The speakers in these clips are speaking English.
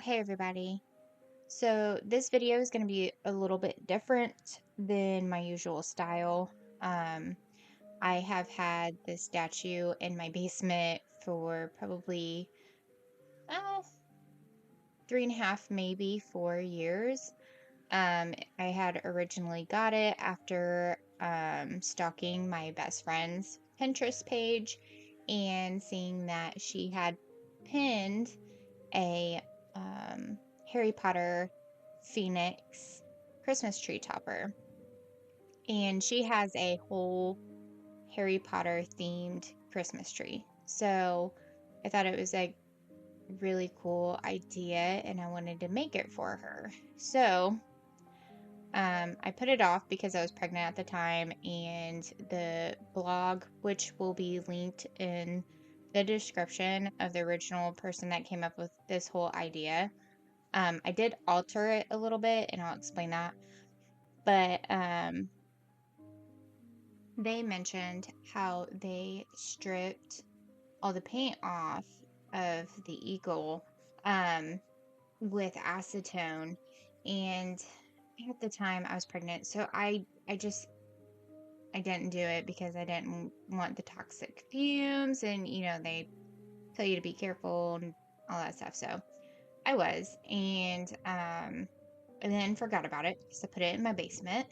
Hey everybody. So this video is going to be a little bit different than my usual style. Um, I have had this statue in my basement for probably uh, 3.5, maybe 4 years. I had originally got it after stalking my best friend's Pinterest page and seeing that she had pinned a Harry Potter Phoenix Christmas tree topper. And she has a whole Harry Potter themed Christmas tree. So I thought it was a really cool idea and I wanted to make it for her. So I put it off because I was pregnant at the time, and the blog, which will be linked in the description of the original person that came up with this whole idea. I did alter it a little bit, and I'll explain that. But they mentioned how they stripped all the paint off of the eagle um, with acetone, and at the time I was pregnant, so I didn't do it because I didn't want the toxic fumes, and they tell you to be careful and all that stuff. So I was, and then forgot about it because I put it in my basement.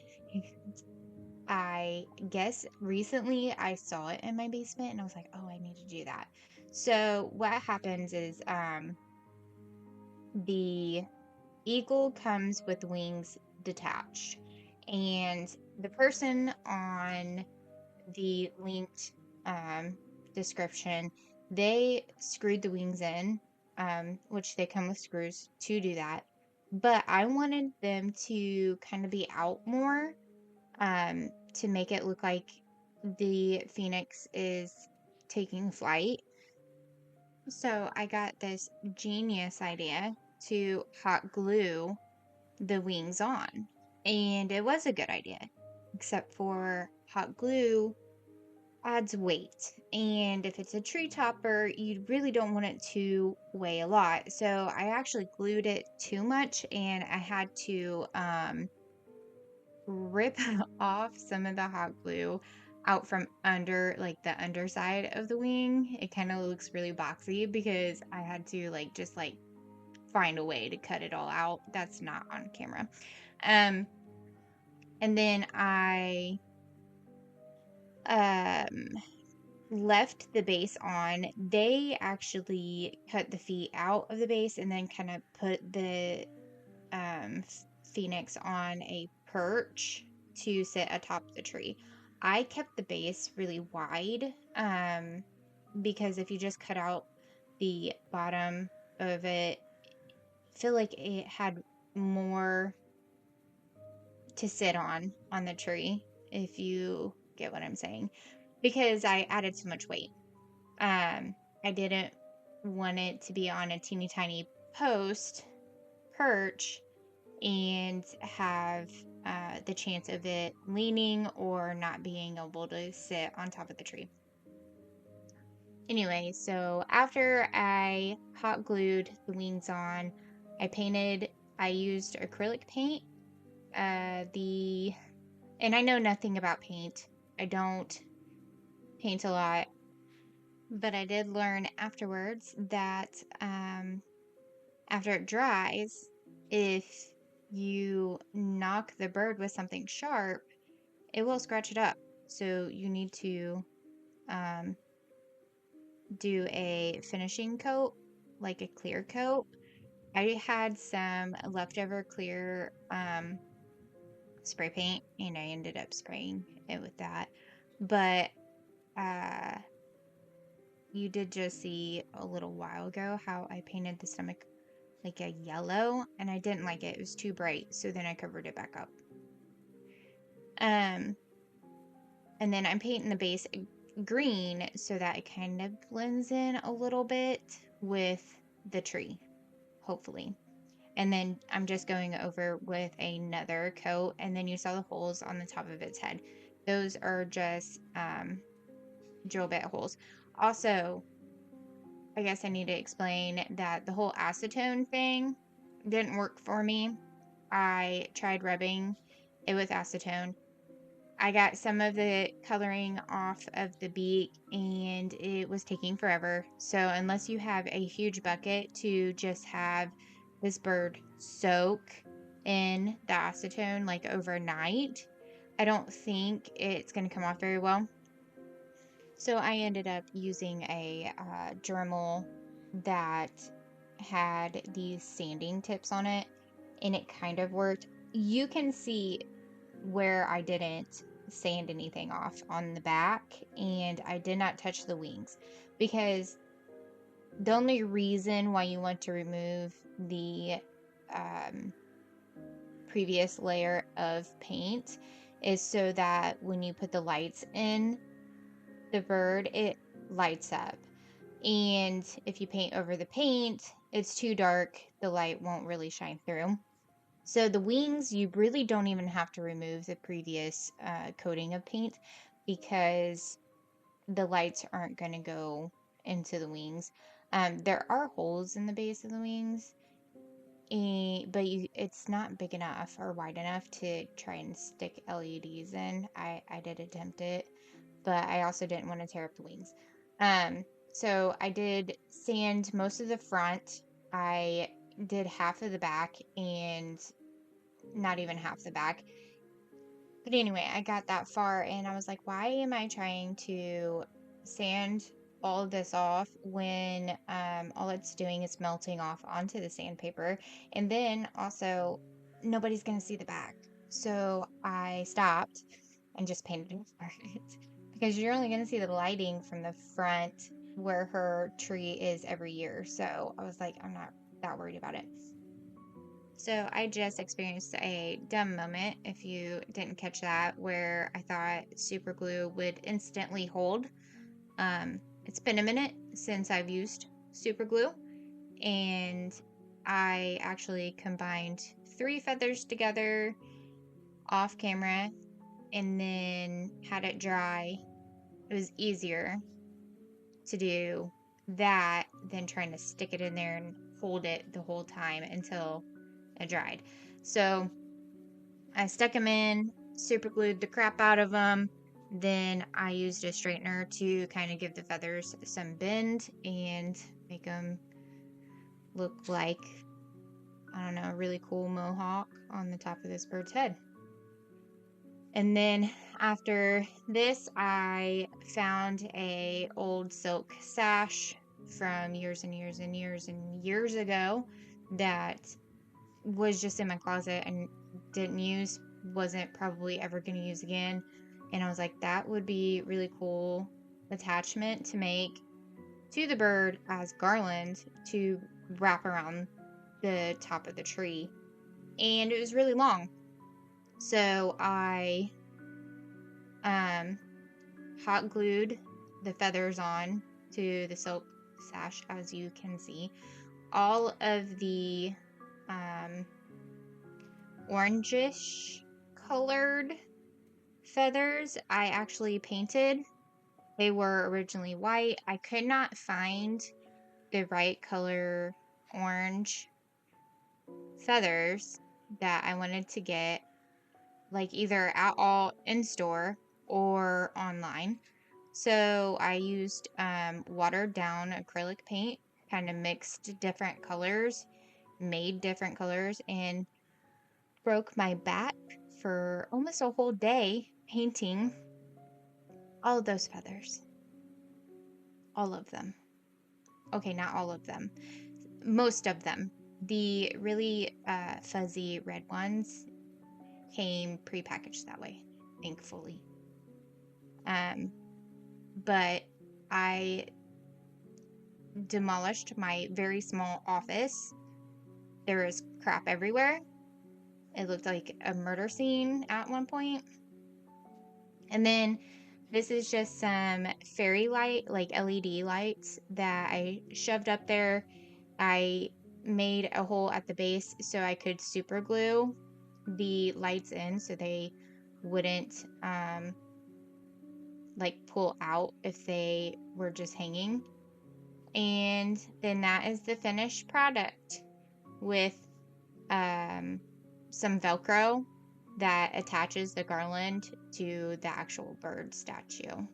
I guess recently I saw it in my basement and I was like, oh, I need to do that. So what happens is the eagle comes with wings detached, and the person on the linked um, description, they screwed the wings in, which they come with screws to do that. But I wanted them to kind of be out more, to make it look like the phoenix is taking flight. So I got this genius idea to hot glue the wings on. And it was a good idea, except for hot glue adds weight. And if it's a tree topper, you really don't want it to weigh a lot. So I actually glued it too much, and I had to rip off some of the hot glue out from under, like the underside of the wing. It kind of looks really boxy because I had to just find a way to cut it all out. That's not on camera. Um and then I um left the base on. They actually cut the feet out of the base and then kind of put the phoenix on a perch to sit atop the tree. I kept the base really wide, because if you just cut out the bottom of it, I feel like it had more to sit on the tree, if you get what I'm saying, because I added so much weight. I didn't want it to be on a teeny tiny post perch and have the chance of it leaning or not being able to sit on top of the tree. Anyway, so after I hot glued the wings on, I used acrylic paint. And I know nothing about paint. I don't paint a lot, but I did learn afterwards that after it dries, if you knock the bird with something sharp, it will scratch it up. So you need to um, do a finishing coat, like a clear coat. I had some leftover clear spray paint, and I ended up spraying it with that. But uh, you did just see a little while ago how I painted the stomach like a yellow, and I didn't like it. It was too bright, so then I covered it back up. Um, and then I'm painting the base green so that it kind of blends in a little bit with the tree, hopefully. And then I'm just going over with another coat, and then you saw the holes on the top of its head. Those are just drill bit holes. Also, I guess I need to explain that the whole acetone thing didn't work for me. I tried rubbing it with acetone. I got some of the coloring off of the beak and it was taking forever. So unless you have a huge bucket to just have this bird soak in the acetone like overnight, I don't think it's going to come off very well. So I ended up using a Dremel that had these sanding tips on it, and it kind of worked. You can see where I didn't sand anything off on the back, and I did not touch the wings, because the only reason why you want to remove the um, previous layer of paint is so that when you put the lights in the bird, it lights up. And if you paint over the paint, it's too dark, the light won't really shine through. So the wings, you really don't even have to remove the previous coating of paint, because the lights aren't going to go into the wings. There are holes in the base of the wings, but it's not big enough or wide enough to try and stick LEDs in. I did attempt it, but I also didn't want to tear up the wings. So I did sand most of the front. I did half of the back and not even half the back. But anyway, I got that far and I was like, why am I trying to sand all of this off when all it's doing is melting off onto the sandpaper? And then also, nobody's going to see the back. So I stopped and just painted over it because you're only going to see the lighting from the front where her tree is every year. So I was like, I'm not that worried about it. So I just experienced a dumb moment, if you didn't catch that, where I thought super glue would instantly hold. It's been a minute since I've used super glue, and I actually combined 3 feathers together off camera and then had it dry. It was easier to do that than trying to stick it in there and hold it the whole time until it dried. So I stuck them in, super glued the crap out of them. Then I used a straightener to kind of give the feathers some bend and make them look like, I don't know, a really cool mohawk on the top of this bird's head. And then after this, I found a old silk sash from years and years and years and years ago that was just in my closet and didn't use, wasn't probably ever going to use again. And I was like, that would be really cool attachment to make to the bird as garland to wrap around the top of the tree. And it was really long. So I hot glued the feathers on to the silk sash, as you can see. All of the orangish colored feathers I actually painted. They were originally white. I could not find the right color orange feathers that I wanted to get, like either at all in store or online. So I used watered down acrylic paint, kind of mixed different colors, made different colors, and broke my back for almost a whole day painting all of those feathers. All of them. Okay, not all of them. Most of them. The really fuzzy red ones came prepackaged that way, thankfully. But I demolished my very small office. There was crap everywhere. It looked like a murder scene at one point. And then this is just some fairy light, like LED lights that I shoved up there. I made a hole at the base so I could super glue the lights in so they wouldn't like pull out if they were just hanging. And then that is the finished product with um, some Velcro that attaches the garland to the actual bird statue.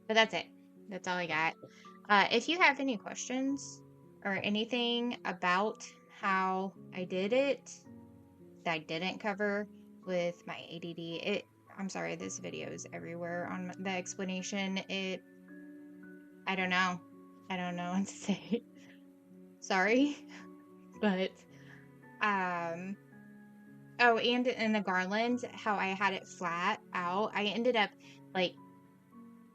But that's it. That's all I got. If you have any questions or anything about how I did it that I didn't cover with my ADD, I'm sorry, this video is everywhere on the explanation. I don't know. I don't know what to say. Sorry. But, um, oh, and in the garland, how I had it flat out, I ended up like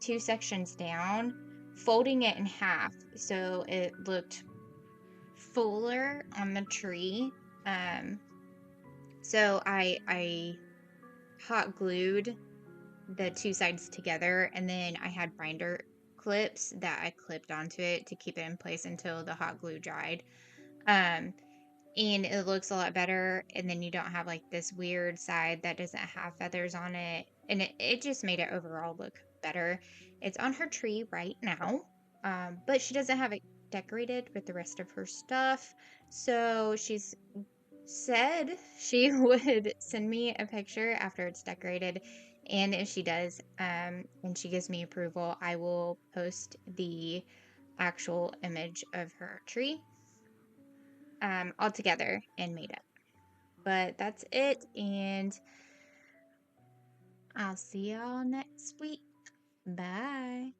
2 sections down, folding it in half so it looked fuller on the tree. Um, so I hot glued the 2 sides together, and then I had binder clips that I clipped onto it to keep it in place until the hot glue dried. Um, and it looks a lot better, and then you don't have like this weird side that doesn't have feathers on it, and it just made it overall look better. It's on her tree right now, but she doesn't have it decorated with the rest of her stuff, so she's said she would send me a picture after it's decorated, and if she does, and she gives me approval, I will post the actual image of her tree all together and made up. But that's it, and I'll see y'all next week. Bye.